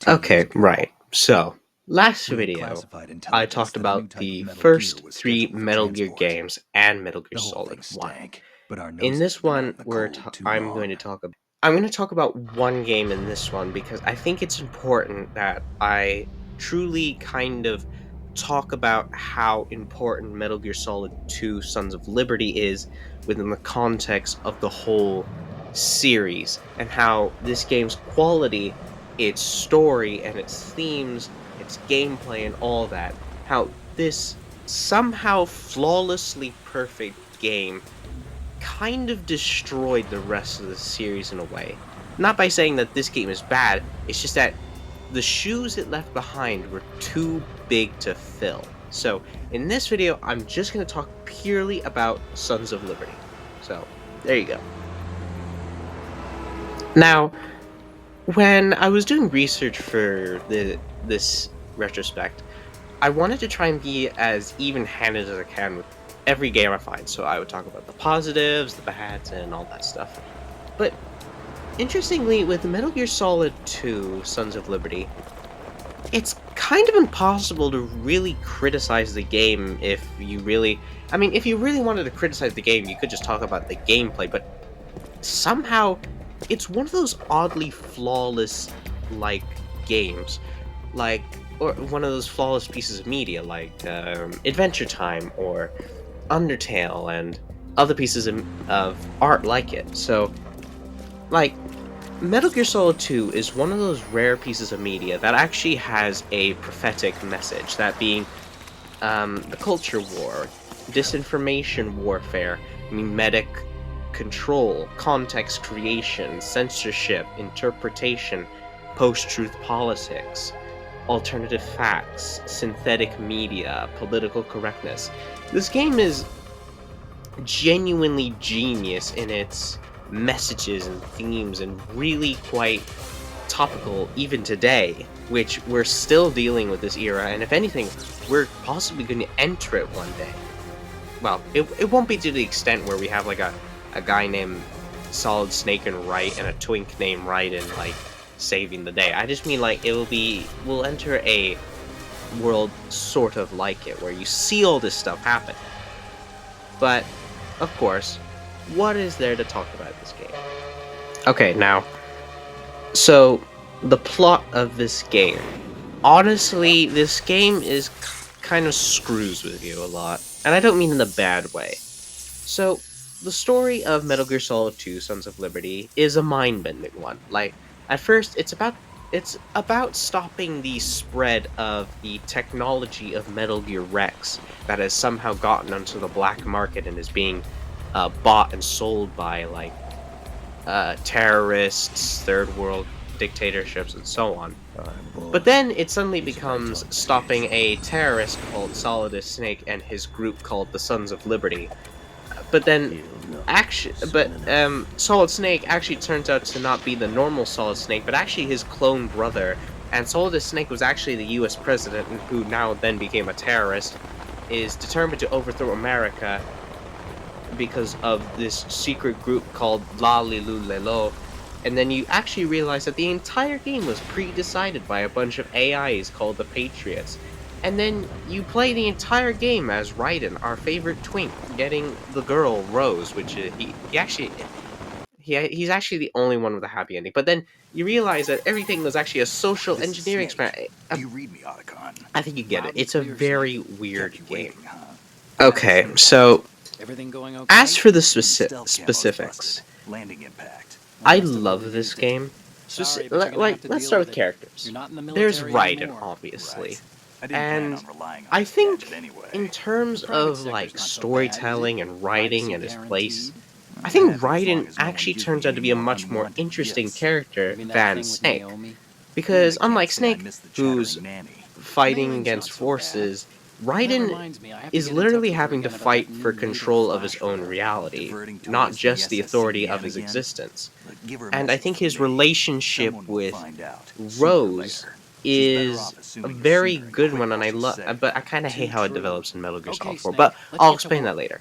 Okay, right. So, last video, I talked about the first three Metal Gear games and Metal Gear Solid 1. In this one, I'm going to talk about one game in this one because I think it's important that I truly kind of talk about how important Metal Gear Solid 2 Sons of Liberty is within the context of the whole series and how this game's quality, its story and its themes, its gameplay and all that, how this somehow flawlessly perfect game kind of destroyed the rest of the series in a way. Not by saying that this game is bad, it's just that the shoes it left behind were too big to fill. So, in this video, I'm just going to talk purely about Sons of Liberty. So, there you go. Now, when I was doing research for this retrospect, I wanted to try and be as even-handed as I can with every game I find. So I would talk about the positives, the bads, and all that stuff. But interestingly, with Metal Gear Solid 2: Sons of Liberty, it's kind of impossible to really criticize the game if you really... I mean, if you really wanted to criticize the game, you could just talk about the gameplay, but somehow it's one of those oddly flawless, like, games. Like, or one of those flawless pieces of media, like Adventure Time or Undertale and other pieces of art like it. So, like, Metal Gear Solid 2 is one of those rare pieces of media that actually has a prophetic message, that being the culture war, disinformation warfare, memetic control, context creation, censorship, interpretation, post-truth politics, alternative facts, synthetic media, political correctness. This game is genuinely genius in its messages and themes and really quite topical even today, which we're still dealing with this era, and if anything, we're possibly going to enter it one day. Well, it won't be to the extent where we have like a guy named Solid Snake and and a twink named Raiden, like, saving the day. I just mean, like, we'll enter a world sort of like it, where you see all this stuff happen. But, of course, what is there to talk about this game? Okay, now, so, the plot of this game. Honestly, this game is kind of screws with you a lot, and I don't mean in a bad way. So, the story of Metal Gear Solid 2: Sons of Liberty is a mind-bending one. Like, at first, it's about stopping the spread of the technology of Metal Gear Rex that has somehow gotten onto the black market and is being bought and sold by, like, terrorists, third world dictatorships, and so on. But then it suddenly becomes stopping a terrorist called Solid Snake and his group called the Sons of Liberty. But then, Solid Snake actually turns out to not be the normal Solid Snake, but actually his clone brother. And Solid Snake was actually the U.S. President, who now then became a terrorist, is determined to overthrow America because of this secret group called La Lilu Lelo. And then you actually realize that the entire game was pre-decided by a bunch of AIs called the Patriots. And then you play the entire game as Raiden, our favorite twink, getting the girl Rose, which he's actually the only one with a happy ending. But then you realize that everything was actually a social engineering experiment. Do you read me, Otacon? I think you get it. It's a very weird game. Waiting, huh? Okay, so Everything going okay? as for the Stealth camo's specifics, busted. Landing impact. I love this game. Sorry, but you're gonna have to Let's deal start with with it. characters. You're not in the There's military Raiden, anymore. obviously. Right. I didn't plan And on relying on I this think gadget anyway. in terms The private of, like, sector's not so storytelling bad, is it? and writing Privacy and his place, guaranteed. I think Yeah, as long Raiden as no one actually gives turns me out to be a any more much more unwanted interesting gifts. character You mean that than thing with Snake. Naomi? Because I can't unlike say I Snake, miss the who's chattering nanny. fighting Mayring's against not so forces, That Raiden reminds me, I have to is get in literally touch with her having to again about fight that for new control laser of his flash own program. reality, Diverting not towards just the authority SSCM of his again? existence. Look, give her a And I message think from his me. relationship Someone will with find out, sooner or Rose later. She's better is off a assuming the very secret and good quit one, and while I she's love, safe. but I kind of hate Too how it true. develops in Metal Gear Okay, Solid 4, Snake, but let's I'll get to explain that work. later.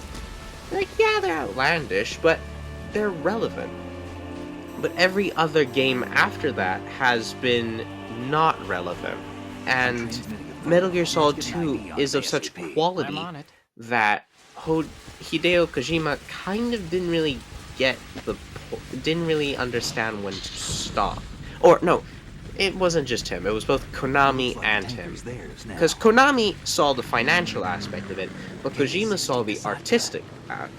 Like, yeah, they're outlandish, but they're relevant. But every other game after that has been not relevant. And Metal Gear Solid 2 is of such I'm quality on it. that Hideo Kojima kind of didn't really didn't really understand when to stop. Or no, it wasn't just him. It was both Konami and him. Because Konami saw the financial aspect of it, but Kojima saw the artistic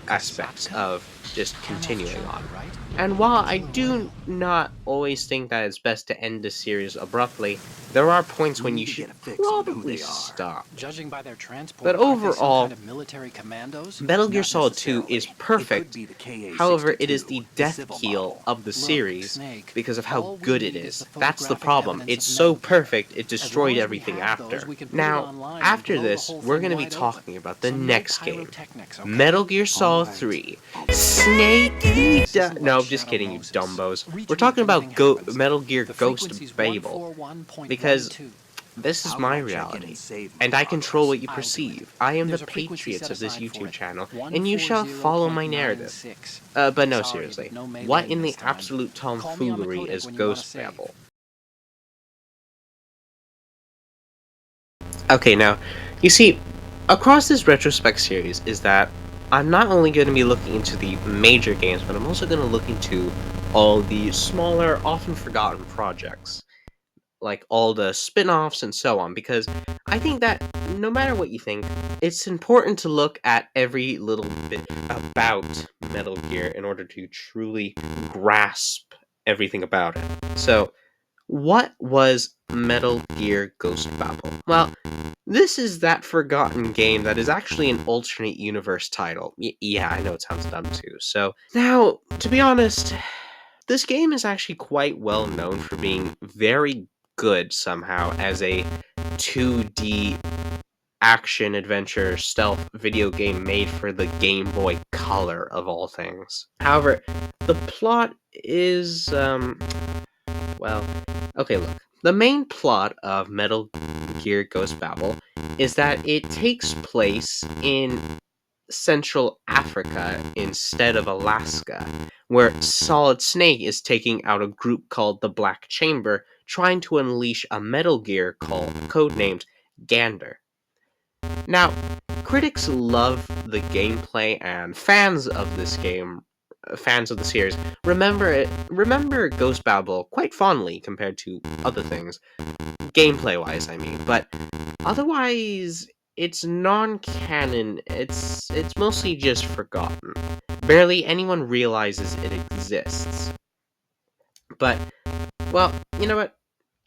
aspects of just continuing on. Right? And while I do not always think that it's best to end a series abruptly, there are points when you should probably stop. Judging by their transport, But aren't they some overall, kind of military commandos? Metal Gear Not Solid 2 is necessarily. perfect. It could be the However, it is KA-62, the the death civil keel model. of the Look, series Snake, because of all how we good it need is. the That's the photographic problem. evidence It's of so Metal Gear. perfect, it As long destroyed as we everything have after. those, we can put it Now, online and after blow the this, whole we're thing going to be wide talking about the So no next game. pyrotechnics, okay? Metal Gear Solid Alright. 3. Alright. Snake This No, isn't like I'm just Shadow kidding, you Moses. dumbos. Retweet We're talking if about anything happens. Metal Gear The Ghost frequency's Babel. 141.12. Because this is How my do I check in reality, and save my and I control what progress? you I'll do it. perceive. I am the There's a frequency patriots set of this aside for YouTube it. channel, and you shall follow my narrative. 140.96. But no, Sorry, seriously, but no melee what in the this time. absolute Call me on the tomfoolery codec is when you wanna Ghost save. Babel? Okay, now, you see, across this retrospect series is that I'm not only going to be looking into the major games, but I'm also going to look into all the smaller, often forgotten projects, like all the spin-offs and so on, because I think that no matter what you think, it's important to look at every little bit about Metal Gear in order to truly grasp everything about it. So, what was Metal Gear Ghost Babel? Well, this is that forgotten game that is actually an alternate universe title. Yeah, I know it sounds dumb too. So, now, to be honest, this game is actually quite well known for being very good somehow as a 2D action adventure stealth video game made for the Game Boy Color of all things. However, the plot is well, okay, look. The main plot of Metal Gear Ghost Babel is that it takes place in Central Africa instead of Alaska, where Solid Snake is taking out a group called the Black Chamber, trying to unleash a Metal Gear codenamed Gander. Now, critics love the gameplay, and fans of this game, fans of the series, remember Ghost Babel quite fondly compared to other things, gameplay-wise, I mean. But otherwise, it's non-canon. It's mostly just forgotten. Barely anyone realizes it exists. But, well, you know what?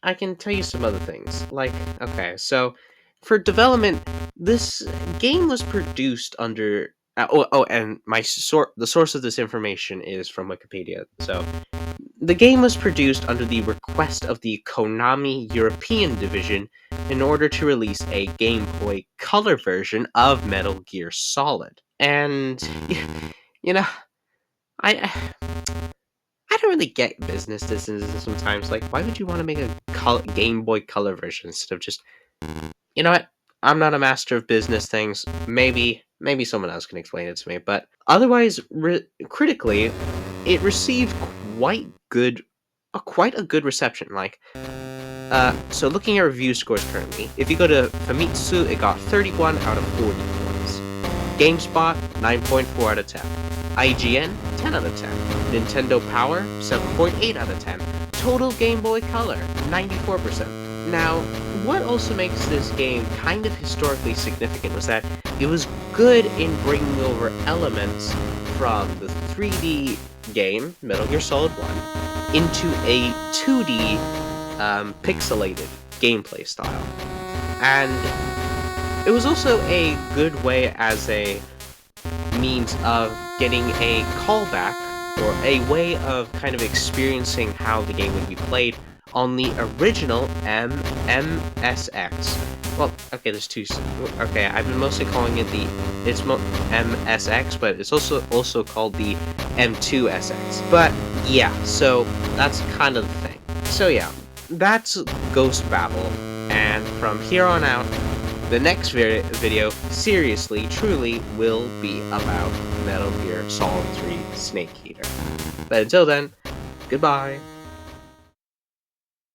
I can tell you some other things. Like, okay, so for development, this game was produced under. And the source of this information is from Wikipedia. So, the game was produced under the request of the Konami European division in order to release a Game Boy Color version of Metal Gear Solid. And you know, I I don't really get business decisions sometimes. Like, why would you want to make a Game Boy Color version instead of just, you know what? I'm not a master of business things. Maybe someone else can explain it to me. But otherwise, critically, it received quite a good reception. Like, so looking at review scores currently, if you go to Famitsu, it got 31 out of 40 points. GameSpot, 9.4 out of 10. IGN, 10 out of 10. Nintendo Power, 7.8 out of 10. Total Game Boy Color, 94%. Now, what also makes this game kind of historically significant was that it was good in bringing over elements from the 3D game, Metal Gear Solid 1, into a 2D pixelated gameplay style. And it was also a good way as a means of getting a callback or a way of kind of experiencing how the game would be played on the original MSX. Well, okay, there's two. Okay, I've been mostly calling it MSX, but it's also called the M2SX. But yeah, so that's kind of the thing. So yeah, that's Ghost Babel, and from here on out, the next video, seriously, truly, will be about Metal Gear Solid 3 Snake Eater. But until then, goodbye.